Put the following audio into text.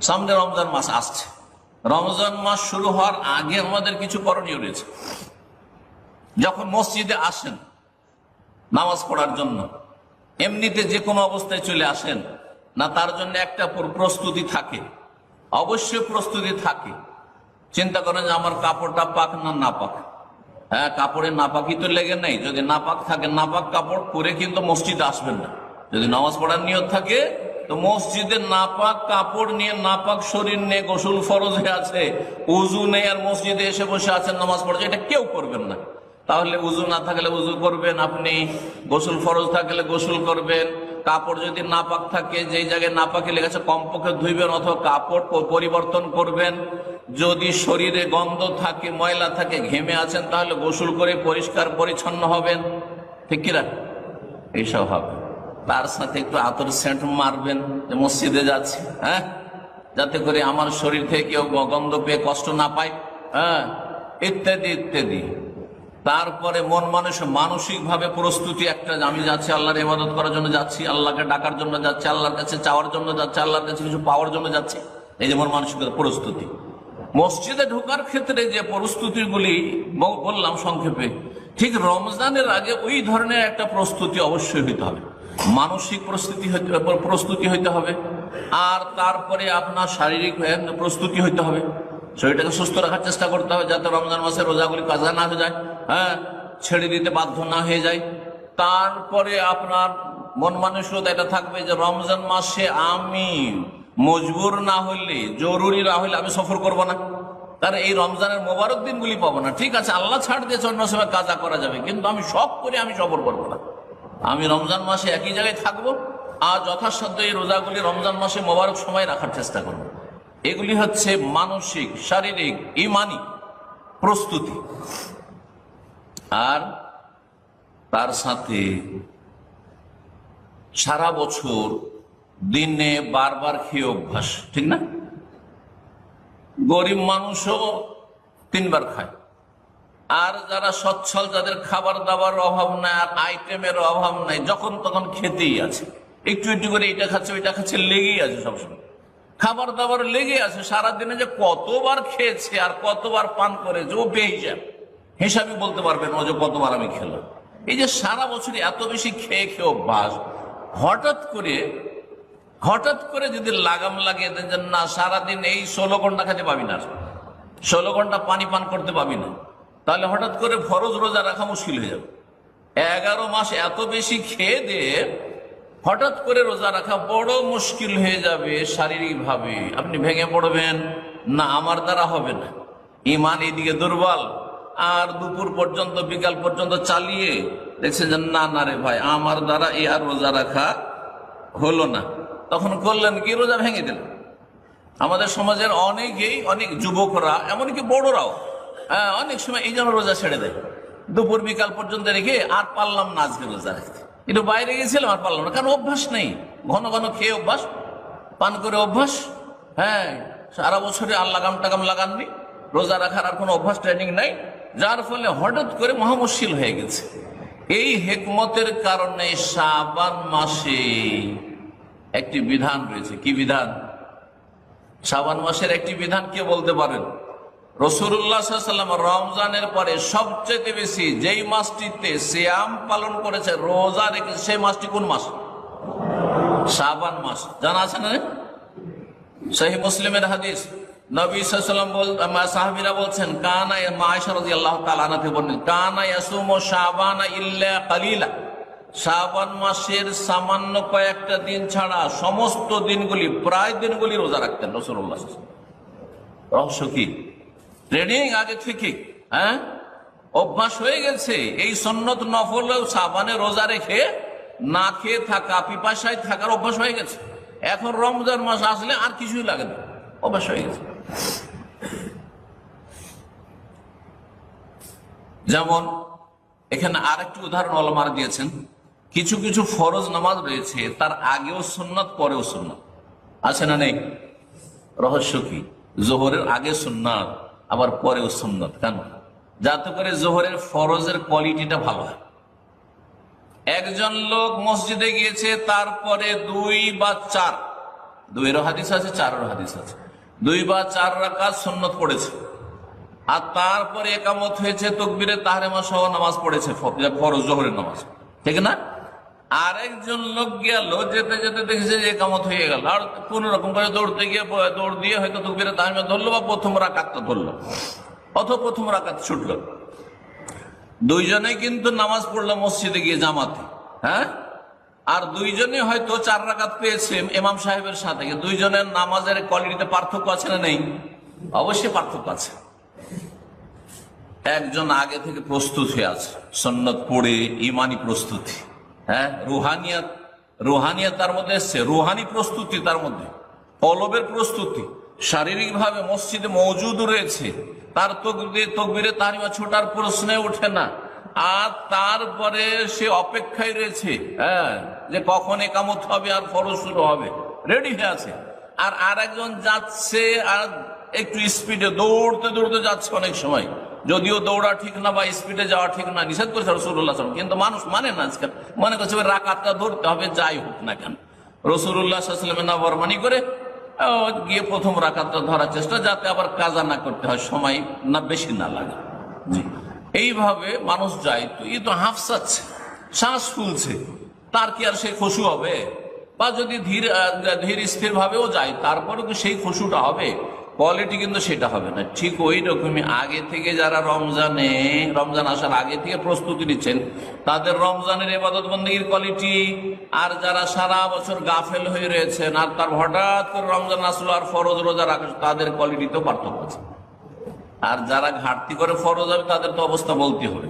সামনে রমজান মাস আসছে। রমজান মাস শুরু হওয়ার আগে আমাদের কিছু করণীয় রয়েছে। যখন মসজিদে আসেন নামাজ পড়ার জন্য, এমনিতে যে কোনো অবস্থায় চলে আসেন না, তার জন্য একটা প্রস্তুতি থাকে, অবশ্যই প্রস্তুতি থাকে। চিন্তা করেন যে আমার কাপড়টা পাক না না পাক। হ্যাঁ, কাপড়ে নাপাকি তো লেগে নেই। যদি নাপাক থাকে, নাপাক কাপড় পরে কিন্তু মসজিদে আসবেন না। যদি নামাজ পড়ার নিয়ত থাকে তো মসজিদে নাপাক কাপড় নিয়ে, নাপাক শরীর নিয়ে, গোসল ফরজ হয়ে আছে, উজু নেই, আর মসজিদে এসে বসে আছেন নামাজ পড়ছে, এটা কেউ করবেন না। তাহলে উজু না থাকলে উজু করবেন আপনি, গোসল ফরজ থাকলে গোসল করবেন। কাপড় যদি নাপাক থাকে, যেই জায়গায় নাপাকে লেগেছে কমপক্ষে ধুইবেন অথবা কাপড় পরিবর্তন করবেন। যদি শরীরে গন্ধ থাকে, ময়লা থাকে, ঘেমে আছেন, তাহলে গোসল করে পরিষ্কার পরিচ্ছন্ন হবেন। ঠিক কিনা? এইসব হবে। তার সাথে একটু আতর সেন্ট মারবেন যে মসজিদে যাচ্ছে, হ্যাঁ, যাতে করে আমার শরীর থেকে কেউ গন্ধ পেয়ে কষ্ট না পায়, হ্যাঁ, ইত্যাদি ইত্যাদি। তারপরে মানসিক ভাবে প্রস্তুতি একটা, আমি যাচ্ছি আল্লাহর ইবাদত করার জন্য যাচ্ছি, আল্লাহকে ডাকার জন্য যাচ্ছি, আল্লাহর কাছে চাওয়ার জন্য যাচ্ছি, আল্লাহর কাছে কিছু পাওয়ার জন্য যাচ্ছি। এই যে মানসিক প্রস্তুতি। মসজিদে ঢোকার ক্ষেত্রে যে প্রস্তুতিগুলি বললাম সংক্ষেপে, ঠিক রমজানের আগে ওই ধরনের একটা প্রস্তুতি অবশ্যই হইতে হবে। মানসিক প্রস্তুতি হইতে হবে, আর তারপরে আপনার শারীরিক প্রস্তুতি হইতে হবে। শরীরটাকে সুস্থ রাখার চেষ্টা করতে হবে যাতে রমজান মাসে রোজাগুলি কাজা না হয়ে যায়, হ্যাঁ, ছেড়ে দিতে বাধ্য না হয়ে যায়। তারপরে আপনার মন মানসিকতা এটা থাকবে যে রমজান মাসে আমি মজবুর না হইলে, জরুরি না হইলে আমি সফর করব না, কারণ এই রমজানের মোবারক দিনগুলি পাবো না। ঠিক আছে, আল্লাহ ছাড় দিয়েছে, অন্য সময় কাজা করা যাবে, কিন্তু আমি শখ করে আমি সফর করবো না। আমি রমজান মাসে একই জায়গায় থাকবো, আর যথাসাধ্য এই রোজাগুলি রমজান মাসে মোবারক সময় রাখার চেষ্টা করব। এগুলি হচ্ছে মানসিক, শারীরিক, ইমানি প্রস্তুতি। আর তার সাথে সারা বছর দিনে বারবার খেয়ে অভ্যাস, ঠিক না? গরিব মানুষও 3 বার খায়, আর যারা সচ্ছল, যাদের খাবার দাবার অভাব নাই আর আইটেমের অভাব নাই, যখন তখন খেতেই আছে, একটু একটু করে এটা খাচ্ছে ওইটা খাচ্ছে, লেগেই আছে, সবসময় খাবার দাবার লেগে আছে। সারাদিনে যে কতবার খেয়েছে আর কতবার পান করেছে ও বেহিসাব, হিসাবই বলতে পারবেন ও যে কতবার আমি খেলাম। এই যে সারা বছর এত বেশি খেয়ে খেয়ে অভ্যাস, হঠাৎ করে যদি লাগাম লাগিয়ে দেন যে না সারাদিন এই 16 ঘন্টা খেতে পাবি না, 16 ঘন্টা পানি পান করতে পাবি না, তাহলে হঠাৎ করে ফরজ রোজা রাখা মুশকিল হয়ে যাবে। 11 মাস এত বেশি খেয়ে দিয়ে হঠাৎ করে রোজা রাখা বড় মুশকিল হয়ে যাবে। শারীরিক ভাবে আপনি ভেঙে পড়বেন, না আমার দ্বারা হবে না, ইমান এইদিকে দুর্বল, আর দুপুর পর্যন্ত বিকাল পর্যন্ত চালিয়ে দেখছেন যে না না রে ভাই, আমার দ্বারা এই আর রোজা রাখা হলো না। তখন করলেন কি, রোজা ভেঙে দিলেন। আমাদের সমাজের অনেকেই, অনেক যুবকরা, এমনকি বড়রাও, অনেক সময় এই জন্য রোজা ছেড়ে দেয়, দুপুর বিকাল পর্যন্ত রেখে আর পারলাম না আজকে রোজা রাখতে, একটু বাইরে গেছিলাম আর পারলাম না, কারণ অভ্যাস নেই। ঘন ঘন খেয়ে অভ্যাস, পান করে অভ্যাস, হ্যাঁ, সারা বছরে আর লাগাম টাগাম লাগাননি, রোজা রাখার আর কোনো অভ্যাস ট্রেনিং নাই, যার ফলে হঠাৎ করে মহা মুশকিল হয়ে গেছে। এই হিকমতের কারণে শাবান মাসে একটি বিধান রয়েছে। কি বিধান? শাবান মাসের একটি বিধান কে বলতে পারেন? রাসূলুল্লাহ সাল্লাল্লাহু আলাইহি ওয়াসাল্লাম রমজানের পরে সবচেয়ে বেশি যেই মাসটিতে সিয়াম পালন করেছে, রোজা রেখেছে, সেই মাসটি কোন মাস? শাবান মাস। জানা আছে না? সহিহ মুসলিমের হাদিস, নবী সাল্লাল্লাহু আলাইহি ওয়াসাল্লাম সাহাবীরা বলছেন, কানা, মা আয়েশা রাদিয়াল্লাহু তাআলা আনহা থেকে বর্ণিত, কানা ইয়াসুমু শাবানা ইল্লা কালিলা, শাবান মাসের সামান্য কয়েকটা দিন ছাড়া সমস্ত দিনগুলি, প্রায় দিনগুলি রোজা রাখতেন রাসূলুল্লাহ সাল্লাল্লাহু আলাইহি ওয়াসাল্লাম। রহস্য কি? ট্রেনিং আগে থেকে, হ্যাঁ, অভ্যাস হয়ে গেছে। এই সুন্নত নফল শাবানে রোজা রেখে না খেয়ে থাকা, পিপাসায় থাকার অভ্যাস হয়ে গেছে। এখন রমজান মাস আসলে আর কিছুই লাগে না, অভ্যাস হয়ে গেছে। যেমন এখানে আরেকটি উদাহরণ ওলামারা দিয়েছেন, কিছু কিছু ফরজ নামাজ রয়েছে তার আগেও সুন্নাত পরেও সুন্নাত, আছে না নেই? রহস্য কি? জোহরের আগে সুন্নাত আবার পরেও সুন্নাত, কেন? যাতে করে জোহরের ফরজের কোয়ালিটিটা ভালো হয়। একজন লোক মসজিদে গিয়েছে, তারপরে 2 বা 4 দুইয়েরও হাদিস আছে, চারেরও হাদিস আছে। 2 বা 4 রাকাত সুন্নত পড়েছে, আর তারপরে একামত হয়েছে, তকবীরে তাহরিমা সহ নামাজ পড়েছে, ফরজ জোহরের নামাজ, ঠিক না? আরেকজন লোক গেল, যেতে যেতে দেখেছে যে একামত হয়ে গেল, আর কোন রকম করে দৌড়তে গিয়ে দৌড় দিয়ে হয়তো তকবীরে তাহরিমা ধরলো বা প্রথম রাকাতটা ধরলো, অথবা প্রথম রাকাত ছুটলো। দুইজনেই কিন্তু নামাজ পড়লো মসজিদে গিয়ে জামাতে, হ্যাঁ, আর দুইজনে হয়তো 4 রাকাত পেয়েছে ইমাম সাহেবের সাথে। দুইজনের নামাজের কোয়ালিটিতে পার্থক্য আছে না নেই? অবশ্যই পার্থক্য আছে। একজন আগে থেকে প্রস্তুত হয়ে আছে, সুন্নত পড়ে, ইমানি প্রস্তুতি, হ্যাঁ, রুহানিয়াত তার মধ্যে এসছে, রুহানি প্রস্তুতি তার মধ্যে, কলবের প্রস্তুতি, শারীরিক ভাবে মসজিদে মওজুদ রয়েছে, তার তকবীরে তাহরিমা ছোটার প্রশ্নে ওঠে না, আর তারপরে সে অপেক্ষায় রয়েছে, হ্যাঁ, যে কখন একামত হবে আর ফরজ শুরু হবে, রেডি হয়ে আছে। আর আরেকজন যাচ্ছে, আর একটু স্পিডে দৌড়তে দৌড়তে যাচ্ছে অনেক সময়, যদিও দৌড়া ঠিক না বা স্পিডে যাওয়া ঠিক না, নিষেধ করেছে রাসূলুল্লাহ সাল্লাল্লাহু আলাইহি ওয়াসাল্লাম, কিন্তু মানুষ মানে না আজকাল, মনে করছে রাকাতটা ধরতে হবে যাই হোক না কেন। রাসূলুল্লাহ সাল্লাল্লাহু আলাইহি ওয়াসাল্লাম নাফরমানি করে গিয়ে প্রথম রাকাতটা ধরার চেষ্টা, যাতে আবার কাজা না করতে হয়, সময় না বেশি না লাগে। জি, এইভাবে মানুষ যায়, তো এই তো হাফসাচ্ছে, শ্বাস ফুলছে, তার কি আর সেই খুশু হবে? বা যদি ধীর স্থির ভাবেও যায়, তারপরে কি সেই খুশুটা হবে? কোয়ালিটি কিন্তু সেটা হবে না। ঠিক ওই রকমই আগে থেকে যারা রমজান আসার আগে থেকে প্রস্তুতি নিচ্ছেন, তাদের রমজানের ইবাদত বন্দেগীর কোয়ালিটি, আর যারা সারা বছর গাফেল হয়ে রয়েছেন, আর তার হঠাৎ করে রমজান আসলো আর ফরজ রোজা রাখে, তাদের কোয়ালিটিতেও পার্থক্য আছে। আর যারা ঘাটতি করে ফরজ হবে, তাদের তো অবস্থা বলতে হবে।